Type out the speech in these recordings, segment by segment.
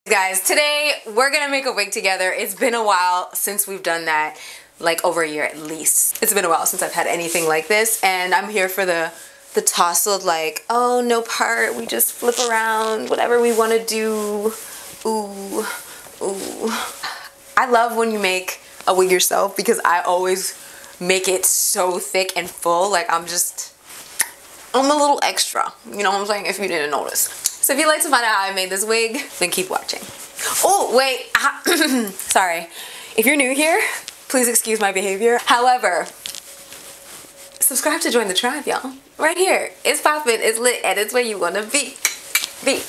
Guys, today we're gonna make a wig together. It's been a while since we've done that, like over a year at least. It's been a while since I've had anything like this, and I'm here for the tousled, like, oh, no part, we just flip around, whatever we want to do. Ooh, ooh. I love when you make a wig yourself because I always make it so thick and full, like I'm a little extra, you know what I'm saying, if you didn't notice. So if you'd like to find out how I made this wig, then keep watching. Oh, wait, sorry. If you're new here, please excuse my behavior. However, subscribe to join the tribe, y'all. Right here. It's poppin', it's lit, and it's where you wanna be. Be.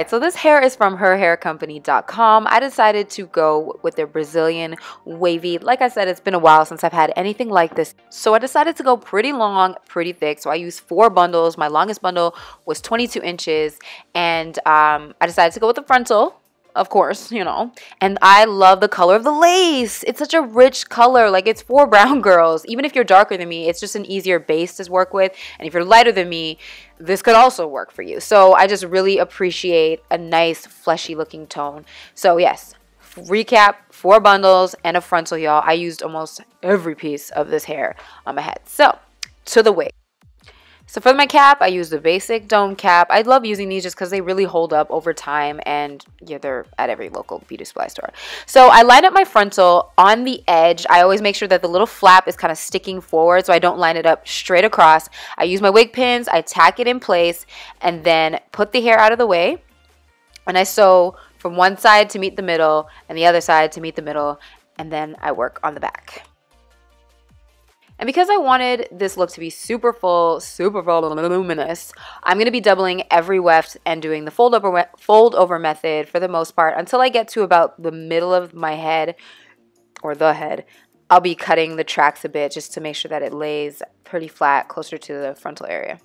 So this hair is from herhaircompany.com. I decided to go with their Brazilian wavy. Like I said, it's been a while since I've had anything like this. So I decided to go pretty long, pretty thick. So I used 4 bundles. My longest bundle was 22 inches. And I decided to go with the frontal. Of course, you know, and I love the color of the lace. It's such a rich color, like it's for brown girls. Even if you're darker than me, it's just an easier base to work with. And if you're lighter than me, this could also work for you. So I just really appreciate a nice fleshy looking tone. So yes, recap, 4 bundles and a frontal, y'all. I used almost every piece of this hair on my head. So to the wig. So for my cap, I use the basic dome cap. I love using these just because they really hold up over time, and yeah, they're at every local beauty supply store. So I line up my frontal on the edge. I always make sure that the little flap is kind of sticking forward so I don't line it up straight across. I use my wig pins, I tack it in place, and then put the hair out of the way. And I sew from one side to meet the middle and the other side to meet the middle, and then I work on the back. And because I wanted this look to be super full, super voluminous, I'm going to be doubling every weft and doing the fold over method for the most part until I get to about the middle of my head, or the head. I'll be cutting the tracks a bit just to make sure that it lays pretty flat closer to the frontal area.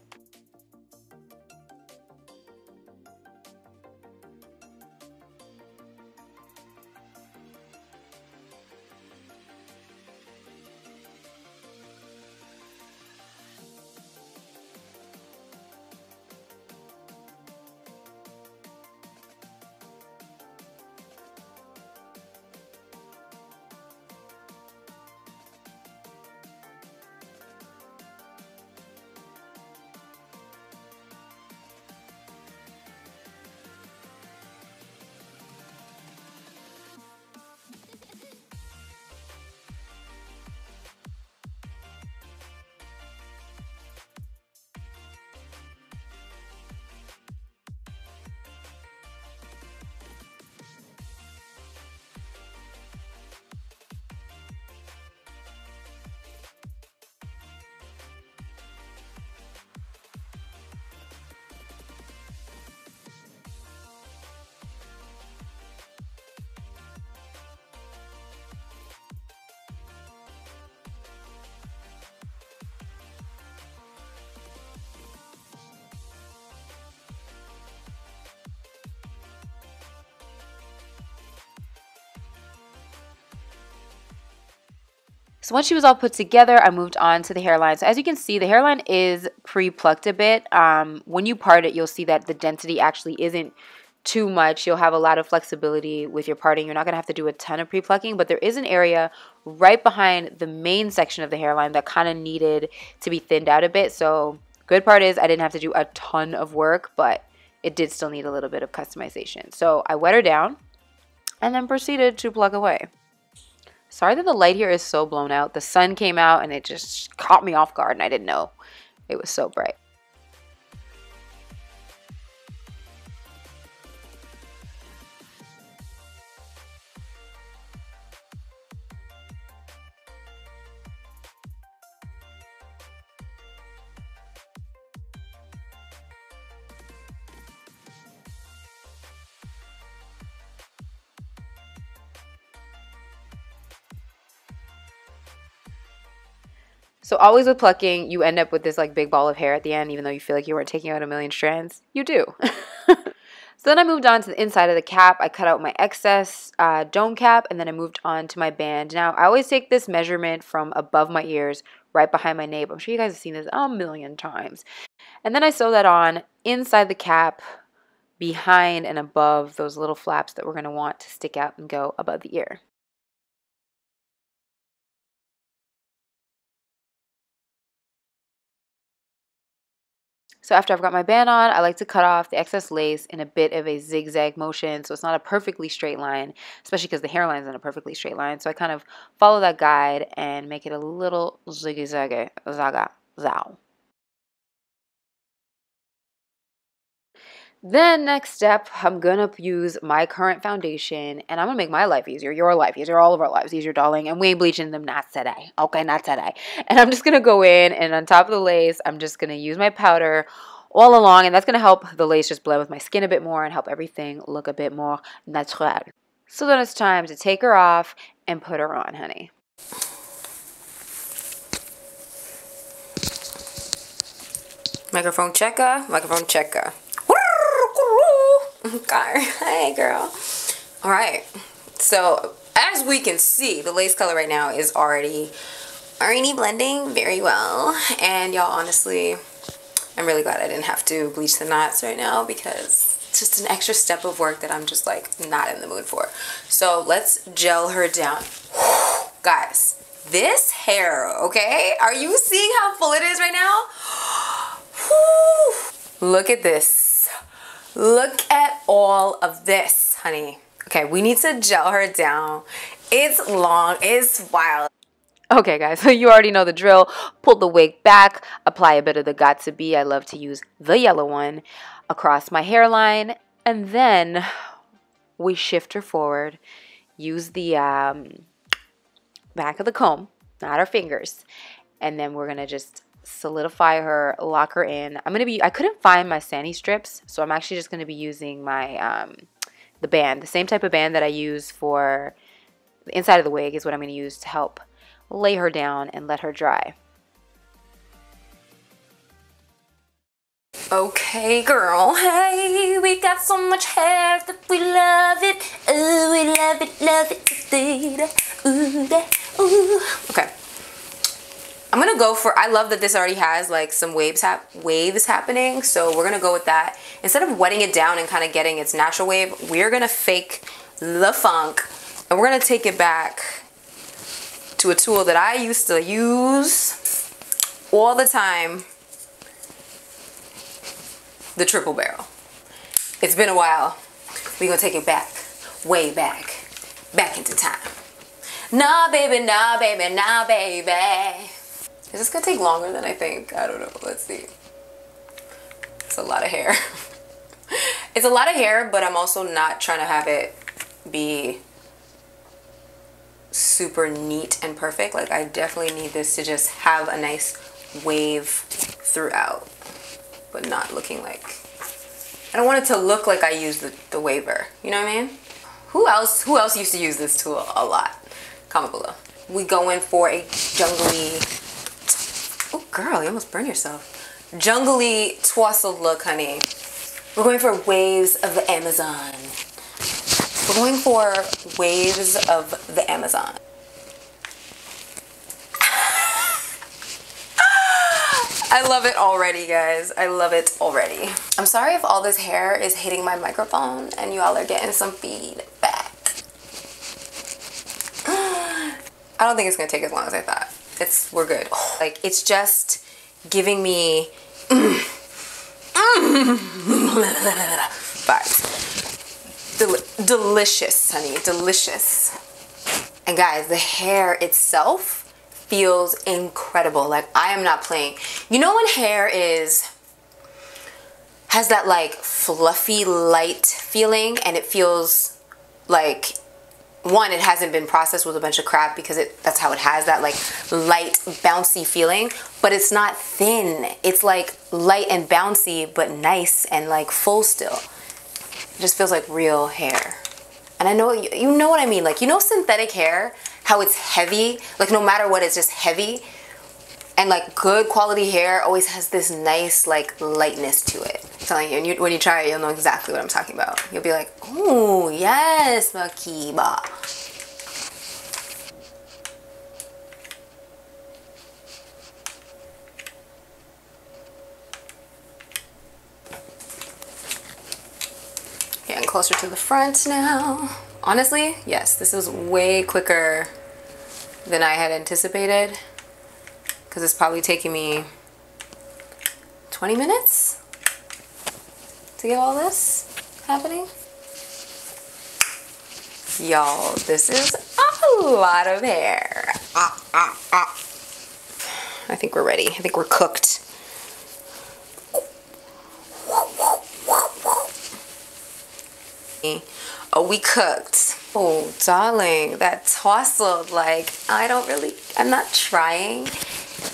So once she was all put together, I moved on to the hairline. So as you can see, the hairline is pre-plucked a bit. When you part it, you'll see that the density actually isn't too much. You'll have a lot of flexibility with your parting. You're not going to have to do a ton of pre-plucking, but there is an area right behind the main section of the hairline that kind of needed to be thinned out a bit. So good part is I didn't have to do a ton of work, but it did still need a little bit of customization. So I wet her down and then proceeded to pluck away. Sorry that the light here is so blown out. The sun came out and it just caught me off guard and I didn't know it was so bright. So always with plucking, you end up with this like big ball of hair at the end, even though you feel like you weren't taking out a million strands. You do. So then I moved on to the inside of the cap. I cut out my excess dome cap, and then I moved on to my band. Now, I always take this measurement from above my ears, right behind my nape. I'm sure you guys have seen this a million times. And then I sew that on inside the cap behind and above those little flaps that we're going to want to stick out and go above the ear. So after I've got my band on, I like to cut off the excess lace in a bit of a zigzag motion, so it's not a perfectly straight line, especially because the hairline is in a perfectly straight line. So I kind of follow that guide and make it a little ziggy-zaggy, zaga, zow. Then next step, I'm gonna use my current foundation and I'm gonna make my life easier, your life easier, all of our lives easier, darling. And we ain't bleaching them, not today. Okay, not today. And I'm just gonna go in and on top of the lace, I'm just gonna use my powder all along, and that's gonna help the lace just blend with my skin a bit more and help everything look a bit more natural. So then it's time to take her off and put her on, honey. Microphone checker, microphone checker. Okay, hey girl. All right, so as we can see, the lace color right now is already blending very well. And y'all, honestly, I'm really glad I didn't have to bleach the knots right now, because it's just an extra step of work that I'm just like not in the mood for. So let's gel her down. Guys, this hair, okay? Are you seeing how full it is right now? Look at this. Look at all of this, honey. Okay, we need to gel her down. It's long, it's wild. Okay, guys, so you already know the drill. Pull the wig back, apply a bit of the Got2b. I love to use the yellow one across my hairline, and then we shift her forward. Use the back of the comb, not our fingers, and then we're gonna just solidify her, lock her in. I couldn't find my Sani strips, so I'm actually just gonna be using my the band, the same type of band that I use for the inside of the wig is what I'm gonna use to help lay her down and let her dry. Okay, girl, hey, we got so much hair that we love it. Ooh, we love it, love it. Ooh. Okay. I'm gonna go for, I love that this already has like some waves happening, so we're gonna go with that. Instead of wetting it down and kind of getting its natural wave, we're gonna fake the funk, and we're gonna take it back to a tool that I used to use all the time, the triple barrel. It's been a while. We're gonna take it back, way back into time. Nah, baby, nah, baby, nah, baby. Is this gonna take longer than I think? I don't know. Let's see. It's a lot of hair. It's a lot of hair, but I'm also not trying to have it be super neat and perfect. Like, I definitely need this to just have a nice wave throughout, but not looking like, I don't want it to look like I use the waver. You know what I mean? Who else used to use this tool a lot? Comment below. We go in for a jungly, oh girl, you almost burned yourself. Jungly twistled look, honey. We're going for waves of the Amazon. We're going for waves of the Amazon. I love it already, guys. I love it already. I'm sorry if all this hair is hitting my microphone and you all are getting some feedback. I don't think it's gonna take as long as I thought. We're good. Like, it's just giving me vibes. Delicious, honey, delicious. And guys, the hair itself feels incredible. Like, I am not playing. You know when hair has that like fluffy light feeling, and it feels like, one, it hasn't been processed with a bunch of crap, because that's how it has that like light bouncy feeling, but it's not thin. It's like light and bouncy, but nice and like full still. It just feels like real hair. And I know, you know what I mean? Like, you know synthetic hair, how it's heavy? Like, no matter what, it's just heavy. And like good quality hair always has this nice like lightness to it. I'm telling you, and when you try it, you'll know exactly what I'm talking about. You'll be like, oh yes, Makiba. closer to the front now. Honestly, yes, this was way quicker than I had anticipated, because it's probably taking me 20 minutes to get all this happening. Y'all, this is a lot of hair. I think we're ready. I think we're cooked. Oh, we cooked. Oh, darling, that tousled, like, I'm not trying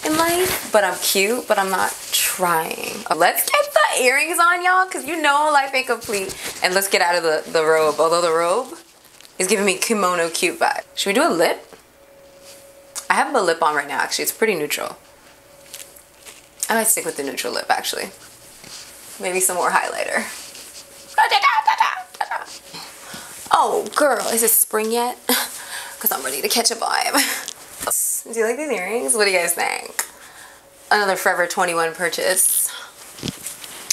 in life, but I'm cute, but I'm not trying. Let's get the earrings on, y'all, because you know life ain't complete. And let's get out of the robe, although the robe is giving me kimono cute vibe. Should we do a lip? I have a lip on right now, actually. It's pretty neutral. I might stick with the neutral lip, actually. Maybe some more highlighter. Oh, girl, is it spring yet? Because I'm ready to catch a vibe. Do you like these earrings? What do you guys think? Another Forever 21 purchase.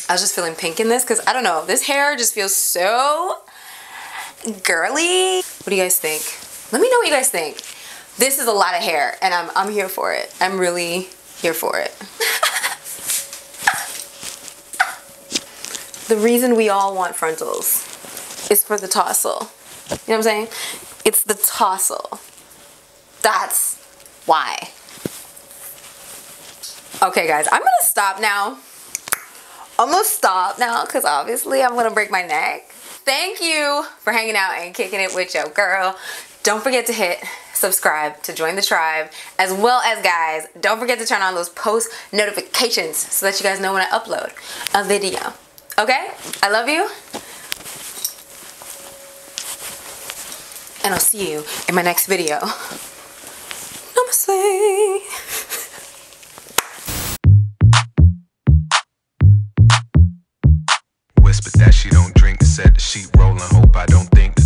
I was just feeling pink in this because, I don't know, this hair just feels so girly. What do you guys think? Let me know what you guys think. This is a lot of hair, and I'm here for it. I'm really here for it. The reason we all want frontals is for the tassel. You know what I'm saying? It's the tassel. That's why. Okay, guys, I'm gonna stop now. I'm gonna stop now because obviously I'm gonna break my neck. Thank you for hanging out and kicking it with your girl. Don't forget to hit subscribe to join the tribe, as well as, guys, don't forget to turn on those post notifications so that you guys know when I upload a video. Okay? I love you. And I'll see you in my next video. Namaste. Whispered that she don't drink, said that she rollin', hope I don't think